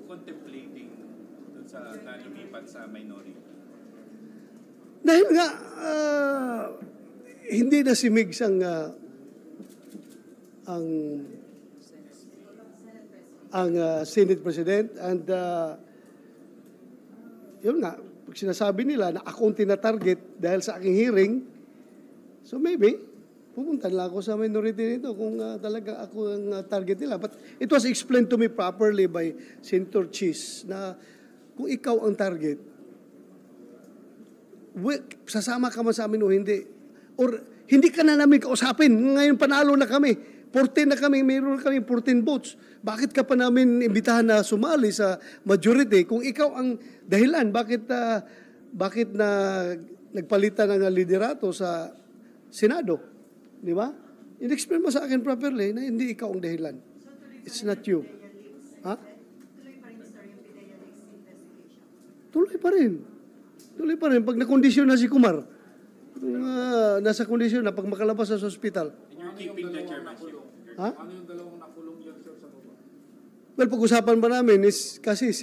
contemplating dun sa na lumipat sa minority? Dahil nga, hindi na si Migs ang Senate President, and yun nga, pag sinasabi nila na ako ang tina-target dahil sa aking hearing, so maybe pupunta lang ako sa minority nito kung talaga ako ang target nila. But it was explained to me properly by Senator Chis na kung ikaw ang target, sasama ka man sa amin o hindi. Or hindi ka na namin kausapin. Ngayon panalo na kami. 14 na kami, mayroon kami 14 votes. Bakit ka pa namin imbitahan na sumali sa majority kung ikaw ang dahilan? Bakit na nagpalitan ng liderato sa Senado? Di ba? In-explain mo sa akin properly na hindi ikaw ang dahilan. It's not you. Ha? Tuloy pa rin. Tuloy pa rin. Pag nakondisyon na si Kumar, nasa kondisyon na pag makalabas sa hospital. Keeping the chairmanship. Ha? Ano yung dalawang nakulong yan, sir, sa baba? Well, pag-usapan pa namin is kasi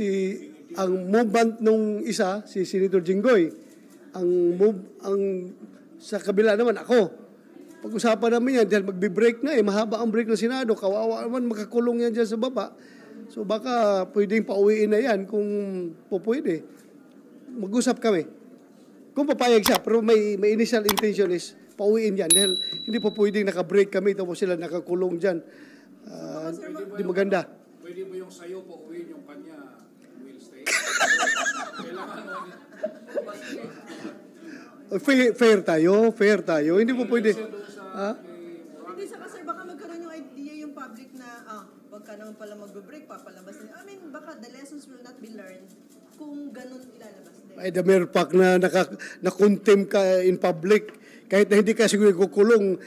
ang movement nung isa, si Senator Jinggoy, ang sa kabila naman ako. Pag-usapan namin yan, dahil magbe-break na mahaba ang break ng Senado, kawawa naman makakulong yan dyan sa baba. So baka pwedeng pauwiin na yan kung pwede. Mag-usap kami. Kung papayag siya, pero may initial intention is pauwiin yan. Dahil hindi po pwedeng naka-break kami tapos sila nakakulong dyan. Di maganda. Pwede ba yung sayo pauwiin, yung kanya will stay? Kailangan fair tayo. Hindi po pwede. Hindi sa sir, baka magkaroon yung idea yung public na wag ka naman pala mag-break, papalabas nila. I mean, baka the lessons will not be learned kung ganun ilalabas din. Ay, the mere fact na na-contempt ka in public, kahit na hindi ka siguro kukulong,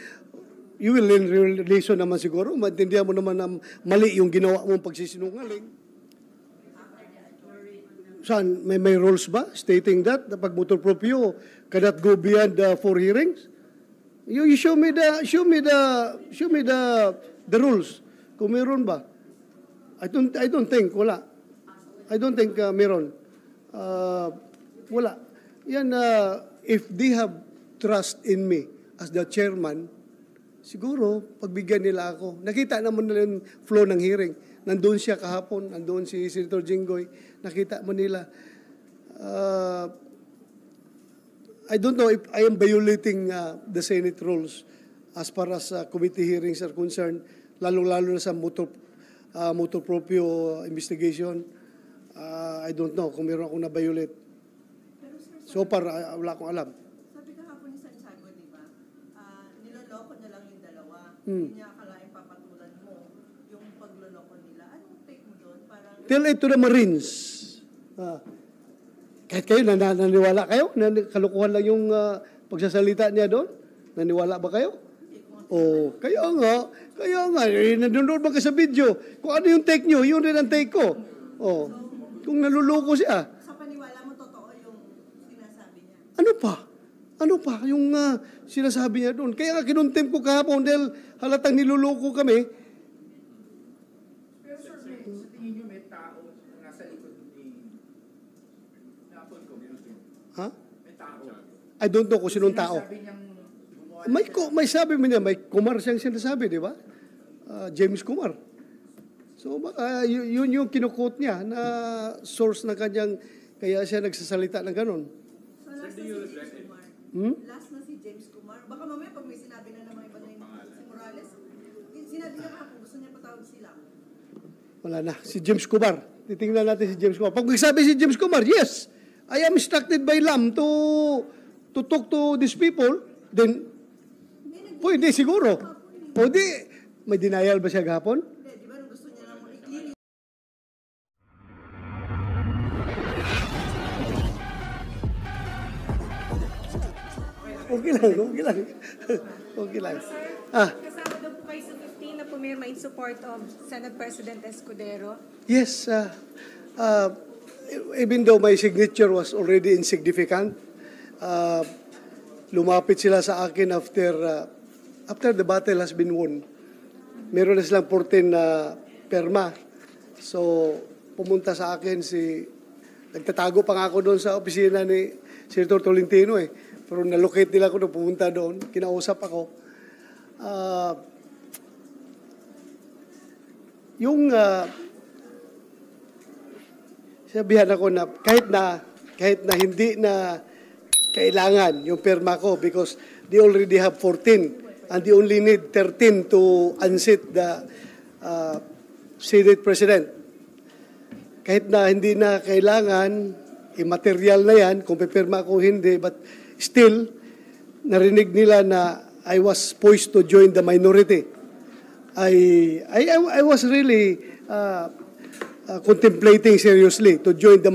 you will learn relation naman siguro. Maintindihan mo naman na mali yung ginawa mong pagsisinungaling. Saan? May rules ba stating that? Na pag motor proprio cannot go beyond 4 hearings? You show me the rules. Kung meron ba? I don't think wala. I don't think meron. Wala. Yan if they have trust in me as the chairman, siguro pagbigyan nila ako. Nakita naman nila yung flow ng hearing. Nandoon siya kahapon, nandoon si Senator Jinggoy. Nakita mo nila. I don't know if I am violating the Senate rules as far as committee hearings are concerned, lalo-lalo na sa motor proprio investigation. I don't know kung meron akong na-violate. So far, wala akong alam. Sabi kahapon ni Santiago, di ba? Niloloko na lang yung dalawa. Hindi niya akalain papatulan mo yung pagloloko nila. Anong take mo doon? Tell it to the Marines. Kahit kayo, naniwala kayo? Kalukuhan lang yung pagsasalita niya doon? Naniwala ba kayo? Kaya nga. Nanonood ba kayo sa video? Kung ano yung take nyo, yun rin ang take ko. Kung naluloko siya. Sa paniwala mo, totoo yung sinasabi niya? Ano pa? Yung sinasabi niya doon. Kaya nga kinontempt ko kahapon dahil halatang niluloko kami. Pero sir, sa tingin nyo may tao na nasa likod ni Napol ko, Ha? may tao. I don't know kung sinong tao. Sabi niyang gumawa May sabi mo niya, may Kumar siyang sinasabi, di ba? James Kumar. So baka yun yung kinukot niya na source ng kanyang, kaya siya nagsasalita ng ganun. So last na si James Kumar. Last na si James Kumar. Baka mamaya pag may sinabi na naman iba na yung si Morales, sinabi niya kahapon, gusto niya patawag sila. Wala na. Si James Kumar. Titingnan natin si James Kumar. Pag nagsabi si James Kumar, yes, I am instructed by LAM to talk to these people, then pwede siguro. Pwede. May denial ba siya gahapon? Di ba nung gusto niya lang mo i-clean? Okay lang. Kasama daw po kayo sa 15 na pumirma in support of Senate President Escudero. Yes, even though my signature was already insignificant, lumapit sila sa akin after the battle has been won. Meron na silang 14 na perma. So, pumunta sa akin nagtatago pa nga ako doon sa opisina ni Senator Tolentino eh. Pero nalocate nila ako nung pumunta doon. Kinausap ako. Sabihan ako na kahit na hindi na kailangan yung perma ko because they already have 14 and they only need 13 to unseat the Senate President. Kahit na hindi na kailangan, immaterial na yan, kung pipirma ko hindi, but still, narinig nila na I was poised to join the minority. I was really contemplating seriously to join the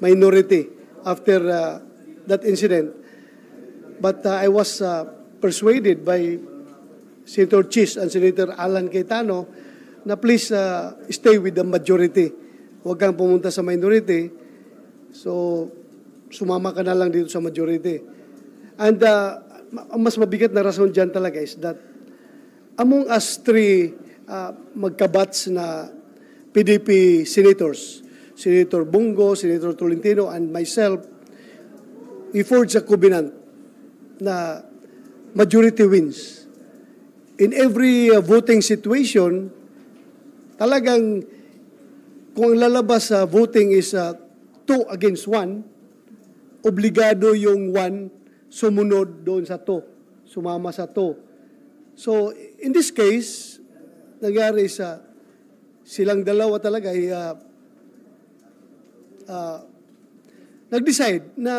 minority after that incident. But I was persuaded by Senator Chis and Senator Alan Cayetano na please stay with the majority. Huwag kang pumunta sa minority. So, sumama ka na lang dito sa majority. And ang mas mabigat na rason dyan talaga is that among us three magkabats na PDP senators, Senator Bungo, Senator Tolentino, and myself, we forged a covenant na majority wins. In every voting situation, talagang kung ang lalabas sa voting is 2 against 1, obligado yung 1 sumunod doon sa 2, sumama sa 2. So, in this case, nangyari silang dalawa talaga ay nag-decide na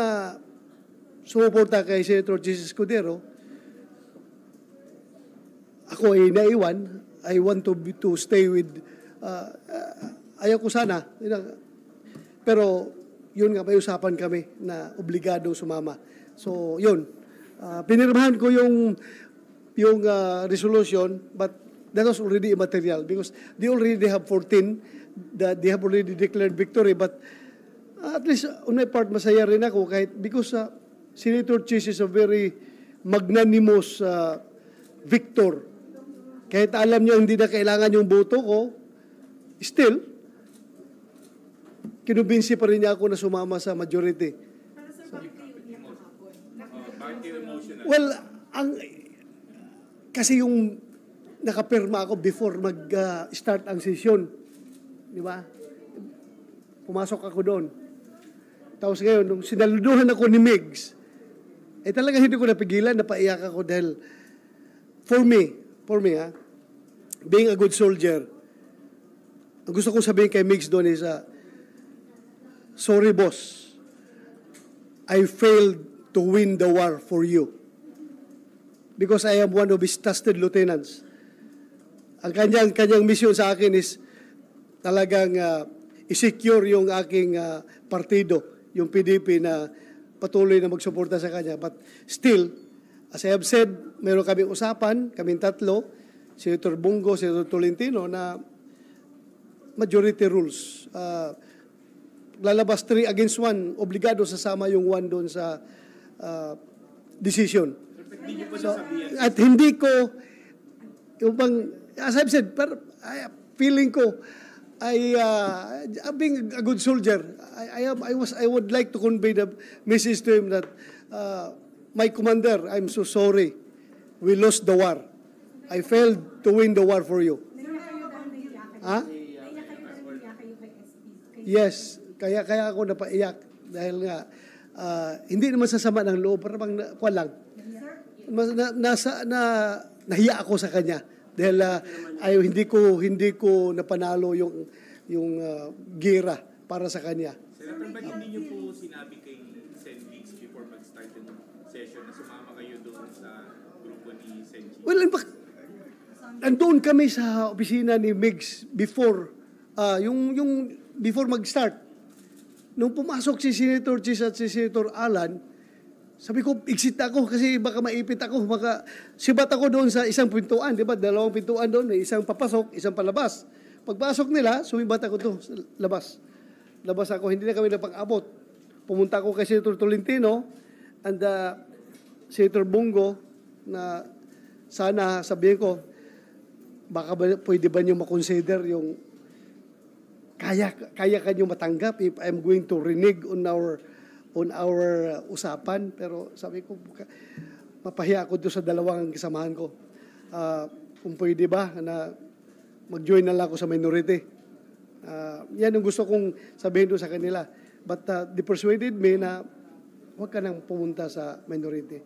sumuporta kay Senator Jesus Escudero. Ako ay naiwan. I want to stay with ayaw ko sana. Pero yun nga, may usapan kami na obligado sumama. So, yun. Pinirmahan ko yung resolution, but that was already immaterial because they already have 14 that they have already declared victory. But at least on my part, masaya rin ako kahit because Senator Chis is a very magnanimous victor. Kahit alam niya hindi na kailangan yung boto ko, still, kinumbinsi pa rin niya ako na sumama sa majority. Well, kasi yung nakapirma ako before mag-start ang session. Di ba? Pumasok ako doon. Tapos ngayon, nung sinaluduhan ako ni Migs, talagang hindi ko napigilan, napaiyak ako dahil for me, being a good soldier, ang gusto kong sabihin kay Migs doon is, sorry boss, I failed to win the war for you. Because I am one of his trusted lieutenants. Ang kanyang mission sa akin is talagang i-secure yung aking partido, yung PDP na patuloy na magsuporta sa kanya. But still, as I have said, meron kaming usapan, kaming tatlo, Senator Bungo, Senator Tolentino, na majority rules. Lalabas 3 against 1, obligado sasama yung 1 doon sa decision. So, at hindi ko, yung bang, as I've said, feeling ko, being a good soldier, I would like to convey the message to him that, my commander, I'm so sorry. We lost the war. I failed to win the war for you. Ha? Yes, kaya ako napaiyak dahil nga hindi naman sasama ng loob, parang lang. Nahiya ako sa kanya dahil hindi ko napanalo yung gira para sa kanya. Senator, ba't hindi niyo po sinabi kay Sen. Migs before mag-start yung session na sumama kayo doon sa grupo ni Sen. Well, in fact, nandoon kami sa opisina ni Migs before yung before mag-start. Nung pumasok si Senator Chis at si Senator Alan, sabi ko, exit ako kasi baka maipit ako. Sibat ako doon sa isang pintuan, di ba? 2 pintuan doon, may isang papasok, isang palabas. Pagpasok nila, sumibat ako to sa labas. Labas ako, hindi na kami napag-abot. Pumunta ako kay Senator Tolentino and Senator Bungo na sana sabihin ko, baka pwede ba niyo makonsider yung kaya kanyo matanggap if I'm going to renege on our usapan. Pero sabi ko, mapahiya ako doon sa dalawang kasamahan ko. Kung pwede ba na mag-join na lang ako sa minority. Yan ang gusto kong sabihin doon sa kanila. But they persuaded me na huwag ka nang pumunta sa minority.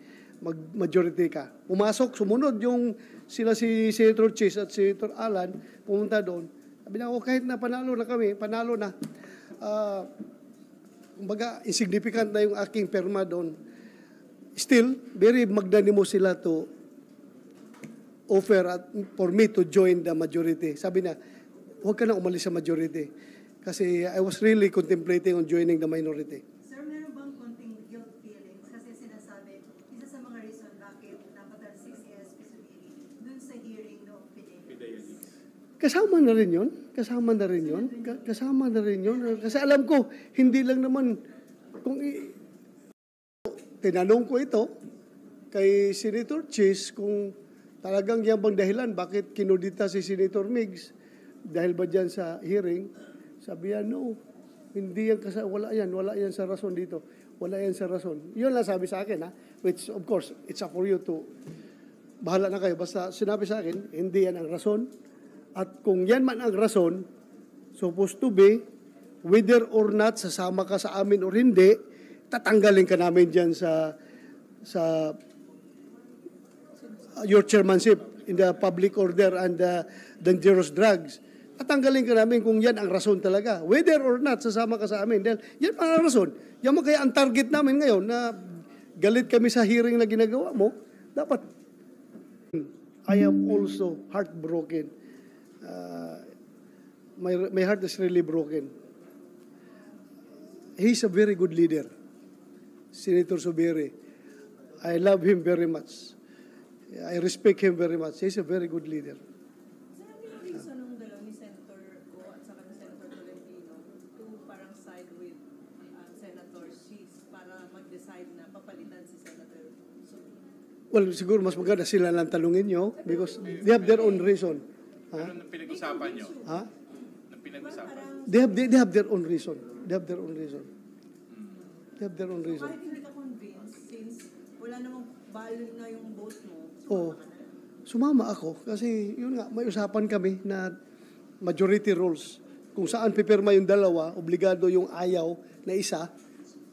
Majority ka. Pumasok, sumunod yung sila si Senator Chis at Senator Alan, pumunta doon. Sabi na ako, kahit na panalo na kami, panalo na. Kumbaga, insignificant na yung aking perma doon. Still, very magnanimous sila to offer for me to join the majority. Sabi na, huwag ka na umalis sa majority. Kasi I was really contemplating on joining the minority. Sir, meron bang konting guilt feelings? Kasi sinasabi, isa sa mga reason bakit napatalsik si SP Subiri dun sa hearing no Fidelis. Kasama na rin yun. Kasama na rin yun. Kasama na rin yun. Kasi alam ko, hindi lang naman, tinanong ko ito kay Senator Chis kung talagang yan bang dahilan bakit kinudita si Senator Migs dahil ba dyan sa hearing. Sabi yan, no, hindi yan wala yan sa rason dito. Wala yan sa rason. Yun lang sabi sa akin, ha? Which, of course, it's up for you to, bahala na kayo. Basta sinabi sa akin, hindi yan ang rason. At kung yan man ang rason, supposed to be, whether or not sasama ka sa amin or hindi, tatanggalin ka namin dyan sa your chairmanship in the public order and dangerous drugs. Tatanggalin ka namin kung yan ang rason talaga. Whether or not sasama ka sa amin. Dahil yan ang rason. Yan mo kaya ang target namin ngayon na galit kami sa hearing na ginagawa mo. Dapat. I am also heartbroken. My heart is really broken. He's a very good leader. Senator Subiri. I love him very much. I respect him very much. He's a very good leader. Sir, ano yung reason nung dalaw ni Senator Go at saka ni Senator Tolentino to parang side with Senator Chis para mag-decide na papalitan si Senator Subiri? Well, siguro mas maganda sila lang talungin nyo because they have their own reason. Ano nang pinag-usapan nyo? Ha? Nang pinag-usapan? They have their own reason. They have their own reason. They have their own reason. Kahit hindi ka convinced, since wala namang value na yung vote mo, Oo. Sumama ako kasi yun nga, may usapan kami na majority rules. Kung saan pipirma yung dalawa, obligado yung ayaw na isa,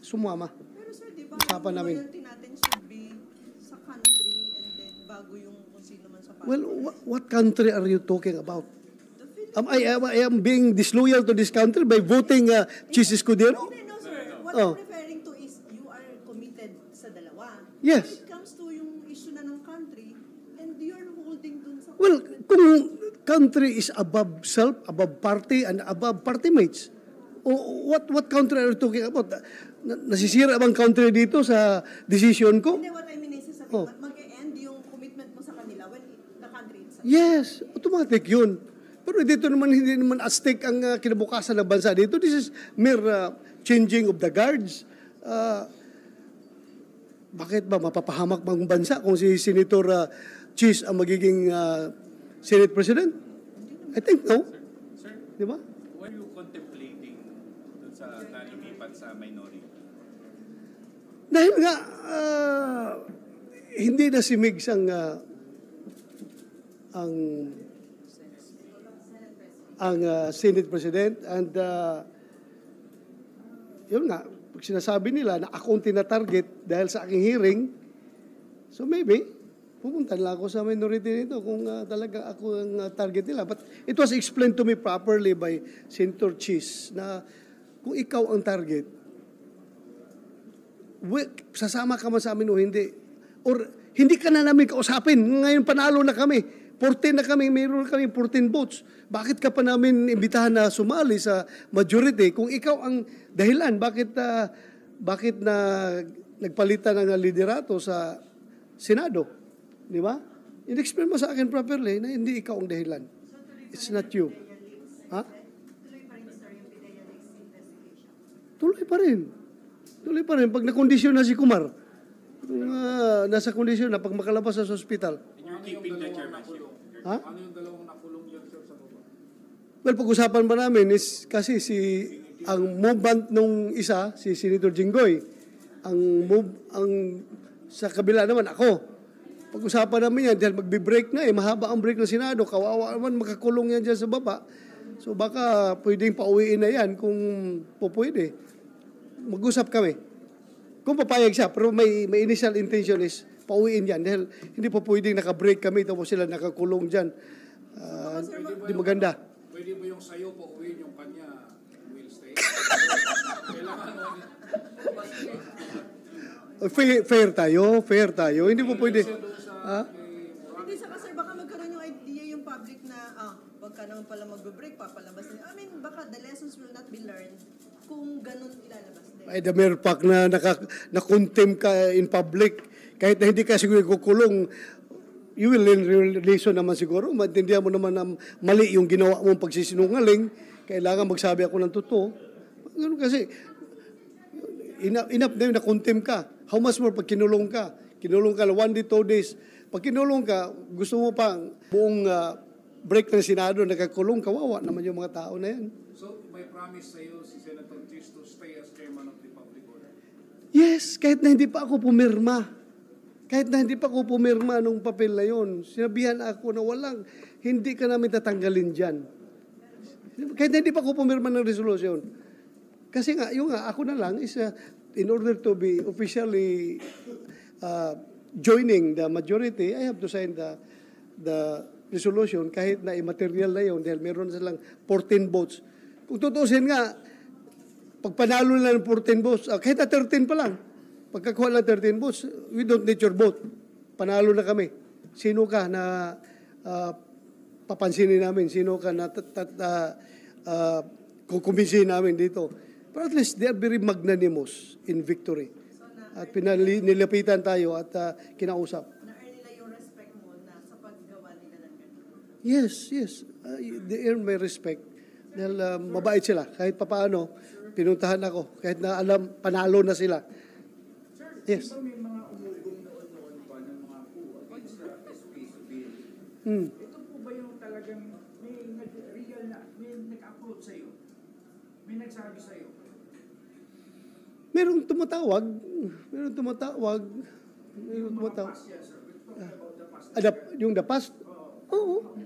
sumama. pero sir, di ba, Usapan yung namin. loyalty natin should be sa country and then bago yung kung sino man sa party. Well, what country are you talking about? The Philippines. I am being disloyal to this country by voting Chis Escudero? Hindi, no, sir. What Oh. I'm referring to is you are committed sa dalawa. Yes. When it comes to yung issue na ng country, and you're holding dun sa Well, commitment. kung country is above self, above party, and above party mates, what country are you talking about? Nasisira bang country dito sa decision ko? Hindi, what I mean is, sasabihin, Oh. mag-e-end yung commitment mo sa kanila when the country itself. Yes, automatic yun. Pero dito naman, hindi naman at stake ang kinabukasan ng bansa dito. This is mere changing of the guards. Bakit ba mapapahamak bang bansa kung si Senator Chis ang magiging Senate President? I think no. Sir, Di ba? why are you contemplating dun sa nalumipat sa minority? Dahil nga, hindi na si Migs ang Senate President and yun nga, pag sinasabi nila na ako ang tinatarget dahil sa aking hearing, so maybe, pupunta lang ako sa minority nito kung talaga ako ang target nila. But it was explained to me properly by Senator Chis na kung ikaw ang target, sasama ka man sa amin o hindi. Or hindi ka na namin kausapin. Ngayon panalo na kami. 14 na kami, mayroon kami 14 votes. Bakit ka pa namin imbitahan na sumali sa majority kung ikaw ang dahilan? Bakit na nagpalitan ng liderato sa Senado? Di ba? In-explain mo sa akin properly na hindi ikaw ang dahilan. It's not you. Ha? Tuloy pa rin, sir, yung Pidea Leaks investigation. Tuloy pa rin. Tuloy pa rin. Pag nakondisyon na si Kumar, nasa kondisyon na pag makalabas sa ospital. And you're keeping the chairmanship. Ha? Ano yung dalawang nakulong yan, sir, sa baba? Well, pag-usapan ba namin is kasi ang movement nung isa, si Senator Jinggoy, ang sa kabila naman ako. Pag-usapan namin yan, dahil magbe-break na mahaba ang break ng Senado, kawawa naman makakulong yan dyan sa baba. So baka pwedeng pauwiin na yan kung pwede. Mag-usap kami. Kung papayag siya, pero may initial intention is pauwiin yan dahil hindi pa pwedeng naka-break kami tapos sila nakakulong dyan. Di maganda. Pwede ba yung sayo po uwiin yung kanya will stay? Kailangan Fair tayo. Hindi po pwede. Hindi sa sir, baka magkaroon yung idea yung public na, wag ka naman pala mag-break, papalabas din. I mean, baka the lessons will not be learned kung ganun ilalabas din. Ay, the mere fact na na-contempt ka in public, kahit na hindi ka siguro kukulong, you will learn lesson naman siguro. Maintindihan mo naman na mali yung ginawa mong pagsisinungaling. Kailangan magsabi ako ng totoo. Ganun kasi, enough na yun, na-contempt ka. How much more pag kinulong ka? Kinulong ka 1 day, 2 days. Pag kinulong ka, gusto mo pa buong break ng Senado, nakakulong, kawawa naman yung mga tao na yan. So, may promise sa'yo si Senator Chis to stay as chairman of the Public Order? Yes, kahit na hindi pa ako pumirma. Kahit na hindi pa ako pumirma nung papel na yun, sinabihan ako na hindi ka namin tatanggalin dyan. Kahit na hindi pa ako pumirma ng resolution. Kasi nga, ako na lang is in order to be officially joining the majority, I have to sign the resolution kahit na immaterial na yun dahil meron silang 14 votes. Kung tutusin nga, pag panalo na ng 14 votes, kahit na 13 pa lang, pagkakuha lang 13 votes, we don't need your vote. Panalo na kami. Sino ka na papansinin namin? Sino ka na kukumbinsihin namin dito? But at least they are very magnanimous in victory. At nilapitan tayo at kinausap. Na-earn nila yung respect mo na sa paggawa nila ng ganito. Yes. They earn my respect. Dahil mabait sila. Kahit papaano, pinuntahan ako. Kahit na alam, panalo na sila. Sir, Yes. di ba may mga umugong noon pa ng mga po against the space bill? Hmm. Ito po ba yung talagang may real na, may nag-upload sa'yo? May nagsabi sa'yo? Merong tumatawag. Mga past yan, sir. We're talking about the past. Yung the past? Oo.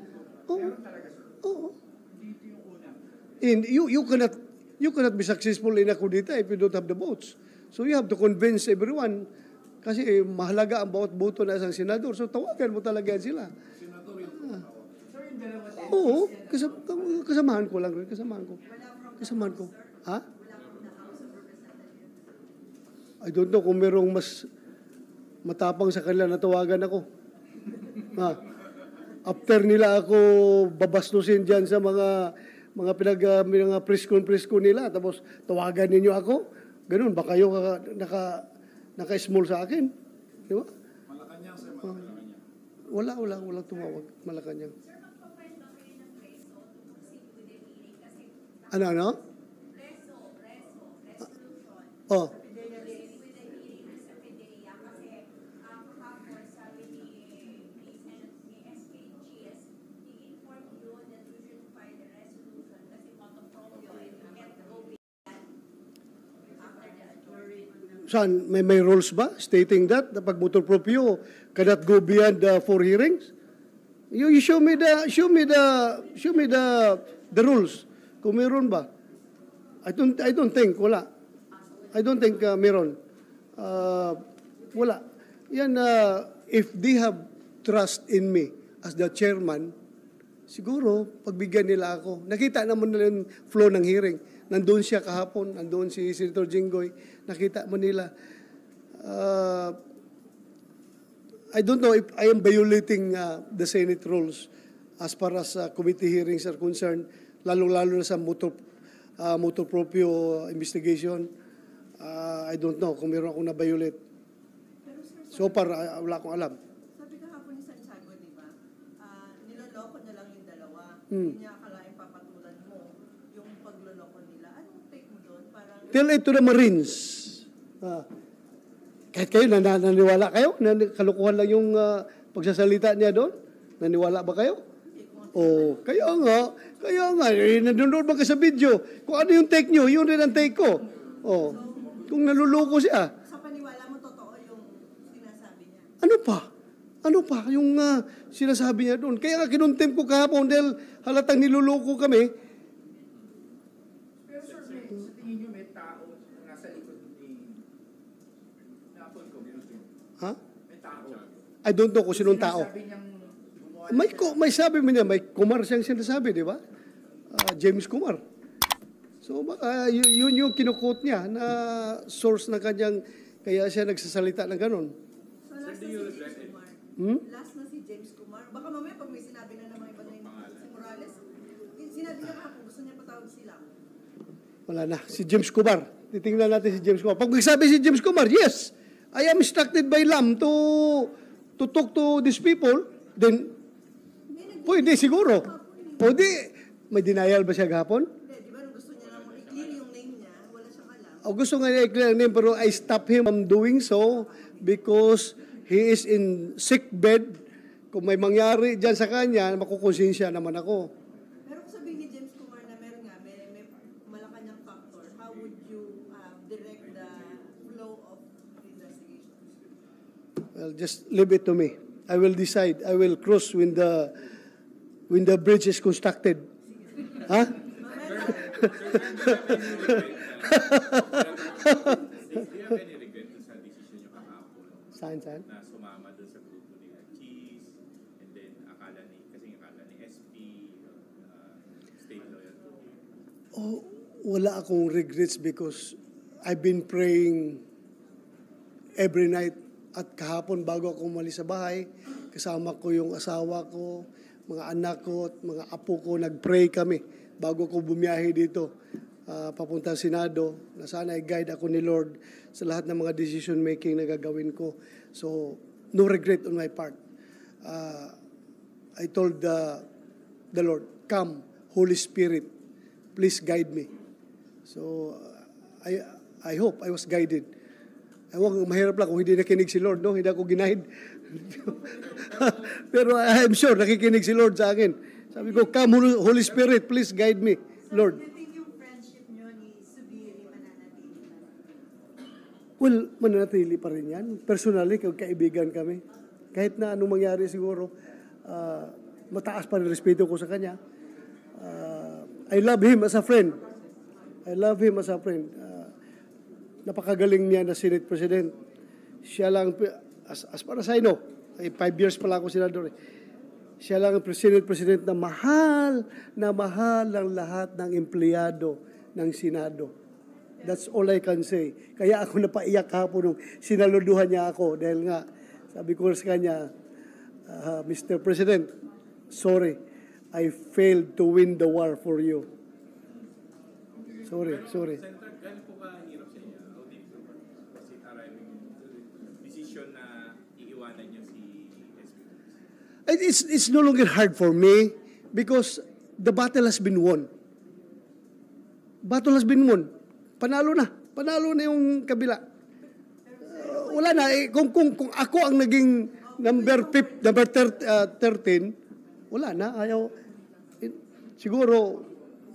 Meron talaga, sir. Oo. Hindi ito yung una. And you cannot be successful in a coup d'etat if you don't have the votes. So you have to convince everyone. Kasi mahalaga ang bawat boto na isang senador. So tawagan mo talaga sila. Senador yung tumawag. Sir, yung dalawa din. Oo. Kasamahan ko lang rin. Kasamahan ko. Ha? I don't know kung merong mas matapang sa kanila na tawagan ako. Ha? After nila ako babastusin dyan sa mga press con nila, tapos tawagan ninyo ako, ganun, baka kayo naka-small sa akin. Di ba? Malacanang, sir, Malacanang. Walang tumawag. Malacanang. Ano? Oh. Saan? May rules ba stating that? Na pag motor proprio cannot go beyond 4 hearings? You show me the rules. Kung meron ba? I don't think wala. I don't think meron. Wala. Yan if they have trust in me as the chairman, siguro pagbigyan nila ako. Nakita naman nila yung flow ng hearing. Nandoon siya kahapon, nandoon si Senator Jinggoy. Nakita mo nila. I don't know if I am violating the Senate rules as far as committee hearings are concerned, lalo-lalo na sa motor proprio investigation. I don't know kung meron akong na-violate. Pero sir, So far, wala akong alam. sabi kahapon ni Santiago, di ba? Niloloko niya lang yung dalawa. Hmm. Hindi niya akalain papatulan mo yung pagloloko nila. Anong take mo doon? Parang Tell it to the Marines. Kahit kayo, naniwala kayo? Kalukuhan lang yung pagsasalita niya doon? Naniwala ba kayo? kung Oh, kaya nga, nanonood ba ka sa video? Kung ano yung take nyo, yun rin ang take ko. Oh, kung naluloko siya, Sa paniwala mo, totoo yung sinasabi niya. ano pa yung sinasabi niya doon? Kaya nga kinuntem ko kahapon dahil halatang niluloko kami. Pero sir, sa tingin nyo may tao na nasa likod ni Napol ko? Ha? May tao. I don't know kung sinong tao. Sinasabi niyang gumawa May sabi mo niya, may Kumar siyang sinasabi, di ba? James Kumar. So, baka yun yung kinukot niya na source na kanyang, kaya siya nagsasalita ng ganun. So last na si James Kumar. Last na si James Kumar. Baka mamaya pag may sinabi na naman iba na yung si Morales, sinabi niya pa kung gusto niya patawag sila. Wala na. Si James Kumar. Titingnan natin si James Kumar. Pag nagsabi si James Kumar, yes, I am instructed by LAM to talk to these people, then, pwede siguro. Pwede. May denial ba siya gahapon? Hindi, di ba nung gusto niya lang i-clear yung name niya, wala siyang alam. O gusto nga niya i-clear ang name, pero I stop him from doing so because he is in sick bed. Kung may mangyari dyan sa kanya, makukonsensya naman ako. Pero kung sabihin ni James Kumar na meron nga, may Malacanang factor, how would you direct the flow of investigation? Well, just leave it to me. I will decide. I will cross when the bridge is constructed. Ha? Do you have any regret sa decision nyo kahapon Saan? na sumama doon sa grupo ni Cheese and then akala ni SP stay loyal to him? Oh, wala akong regrets because I've been praying every night at kahapon bago ako umalis sa bahay. Kasama ko yung asawa ko, mga anak ko at mga apo ko. Nag-pray kami bago ko bumiyahe dito papunta sa Senado na sana i-guide ako ni Lord sa lahat ng mga decision making na gagawin ko. So, no regret on my part. I told the Lord, come, Holy Spirit, please guide me. So, I hope I was guided. Ewan, mahirap lang kung hindi nakinig si Lord, no? Hindi ako ginaid. Pero I'm sure nakikinig si Lord sa akin. Sabi ko, come, Holy Spirit, please guide me, Lord. Do you think yung friendship nyo ni Subiri mananatili? Well, mananatili pa rin yan. Personally, kaibigan kami. Kahit na anong mangyari siguro, mataas pa rin respeto ko sa kanya. I love him as a friend. Napakagaling niya na Senate President. Siya lang, as far as I know, 5 years pala ako senador. Siya lang ang Senate President na mahal ng lahat ng empleyado ng Senado. That's all I can say. Kaya ako napaiyak hapon nung sinaluduhan niya ako dahil nga, sabi ko sa kanya, Mr. President, sorry, I failed to win the war for you. Sorry. Senator, gano'n po kahirap sa inyo? How difficult was it arriving decision na iiwanan niyo si SP? It's no longer hard for me because the battle has been won. Panalo na yung kabila. Wala na. Kung ako ang naging number 13, wala na. Ayaw. Siguro,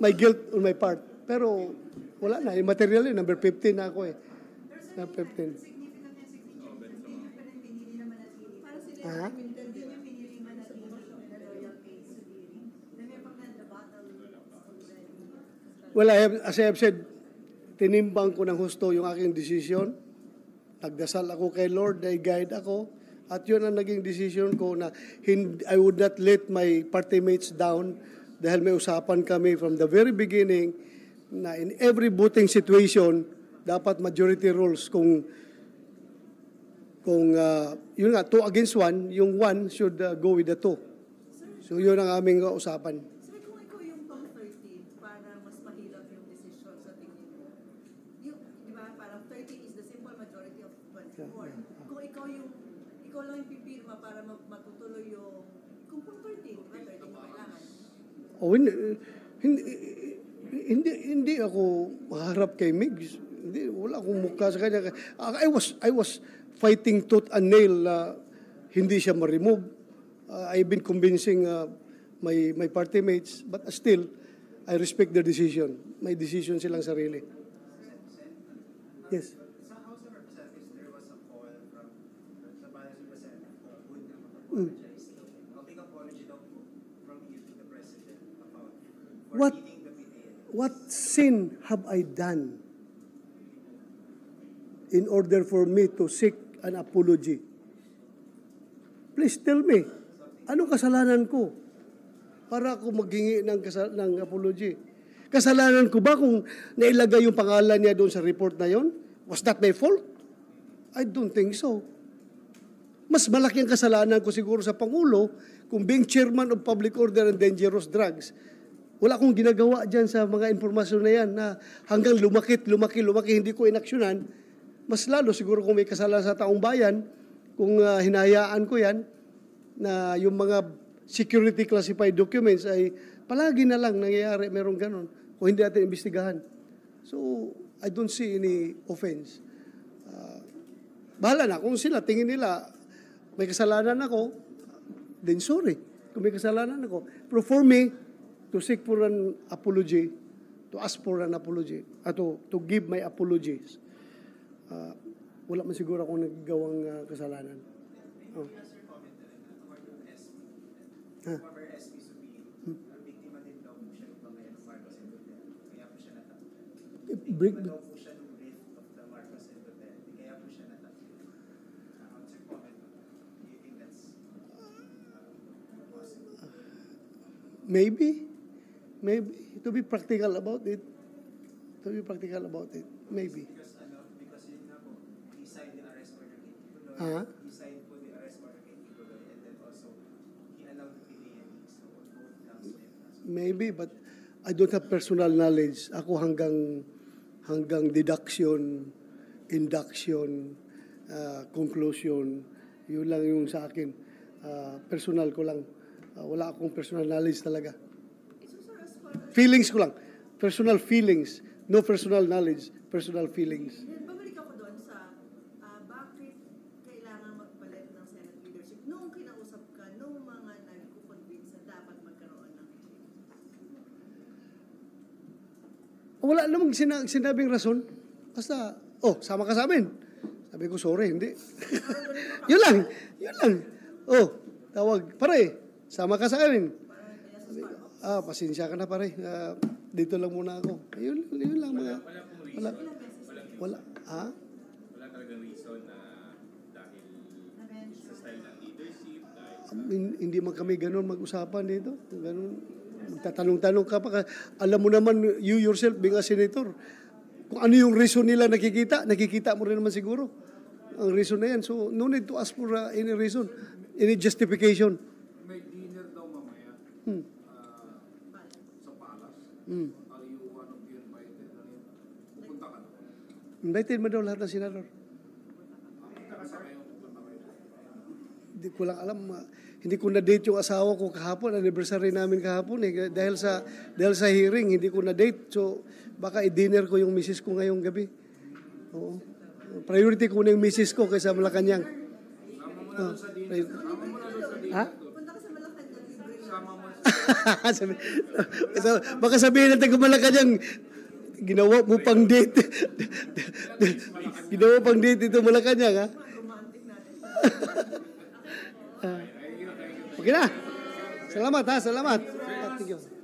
may guilt on my part. Pero, wala na. Yung material yun, number 15 na ako eh. Number 15. Significant yung signature. Hindi nyo pa rin pinili na manatili. Para sila Ha? hindi nyo pinili manatili na loyal kay Subiri. Na may pagka-battle already. Well, as I have said, tinimbang ko ng husto yung aking desisyon. Nagdasal ako kay Lord, na guide ako. At yun ang naging decision ko na I would not let my party mates down dahil may usapan kami from the very beginning na in every voting situation, dapat majority rules kung yun nga, 2 against 1, yung 1 should go with the 2. So yun ang aming usapan. Sir, kung ikaw yung pang 13, para mas mahirap yung decision sa tingin mo. Yung, di ba, parang 13 is the simple majority of 24. Kung ikaw lang yung pipirma para matutuloy yung, kung pang 13, di ba, 13 yung kailangan. Oh, hindi ako maharap kay Migs. Hindi, wala akong mukha sa kanya. I was fighting tooth and nail na hindi siya ma-remove. I've been convincing my party mates, but still, I respect their decision. May decision silang sarili. Yes. Sa House of Representatives, there was a call from the Balas Representative who would apologize. A big apology daw po from you to the President about What? leading the PTA. What sin have I done in order for me to seek an apology? Please tell me, anong kasalanan ko para ako maghingi ng apology? Kasalanan ko ba kung nailagay yung pangalan niya doon sa report na yon? Was that my fault? I don't think so. Mas malaki ang kasalanan ko siguro sa Pangulo kung being chairman of Public Order and Dangerous Drugs. Wala akong ginagawa dyan sa mga informasyon na yan na hanggang lumaki, hindi ko inaksyonan. Mas lalo siguro kung may kasalanan sa taong bayan, kung hinahayaan ko yan, na yung mga security classified documents ay palagi na lang nangyayari, merong ganon, kung hindi natin imbestigahan. So, I don't see any offense. Bahala na, kung sila, tingin nila, may kasalanan ako, then sorry, kung may kasalanan ako. Pero for me, to seek for an apology, to ask for an apology, to give my apologies, wala man siguro akong naggawang kasalanan. Oh. Former SP Subiri, biktima din daw po siya ng pamilya ng Marcos and Duterte. Kaya po siya natakot. Biktima daw po siya ng rift of the Marcos and Duterte. Kaya po siya natakot. What's your comment on that? Do you think that's possible? Maybe. To be practical about it. Maybe. Because yun nga po, he signed the arrest order kay Tito Loy. Ah? He signed po the arrest order kay Tito Loy. And then also, he allowed the PDA. So, on both counts na yun. Maybe, but I don't have personal knowledge. Ako hanggang deduction, induction, conclusion, yun lang yung sa akin. Personal ko lang. Wala akong personal knowledge talaga. Feelings ko lang. Personal feelings. No personal knowledge. Personal feelings. Babalik ako doon sa bakit kailangan magpalit ng Senate leadership noong kinausap ka, noong mga nagko-convince na dapat magkaroon ng Wala namang sinabing rason. Basta, sama ka sa amin. Sabi ko, sorry, hindi. Yun lang. Tawag, pare, sama ka sa amin. Pasensya ka na pare. Dito lang muna ako. Yun lang mga. Wala pong reason. Wala. Ha? Wala talagang reason na dahil sa style ng leadership, Hindi man kami ganun mag-usapan dito. Ganun. Magtatanong-tanong ka pa. Alam mo naman, you yourself being a senator, kung ano yung reason nila nakikita mo rin naman siguro. Ang reason na yan. So, no need to ask for any reason, any justification. May dinner daw mamaya sa Palace. Are you one of the invited? Pupunta ka na. Invited mo daw lahat ng senador. Hindi ko lang alam. Hindi ko na-date yung asawa ko kahapon. Anniversary namin kahapon. Dahil sa hearing, hindi ko na-date. So, baka i-dinner ko yung misis ko ngayong gabi. Oo. Priority ko na yung misis ko kaysa Malacanang. Sama mo na doon sa dinner. Sama mo na doon sa dinner. Ha? punta ka sa Malacanang libre. Sama mo. Baka sabihin natin kung Malacanang, ginawa mo pang date. Ginawa pang date ito Malacanang, ha? Romantic natin. Okay na. Salamat, ha? Salamat. Thank you.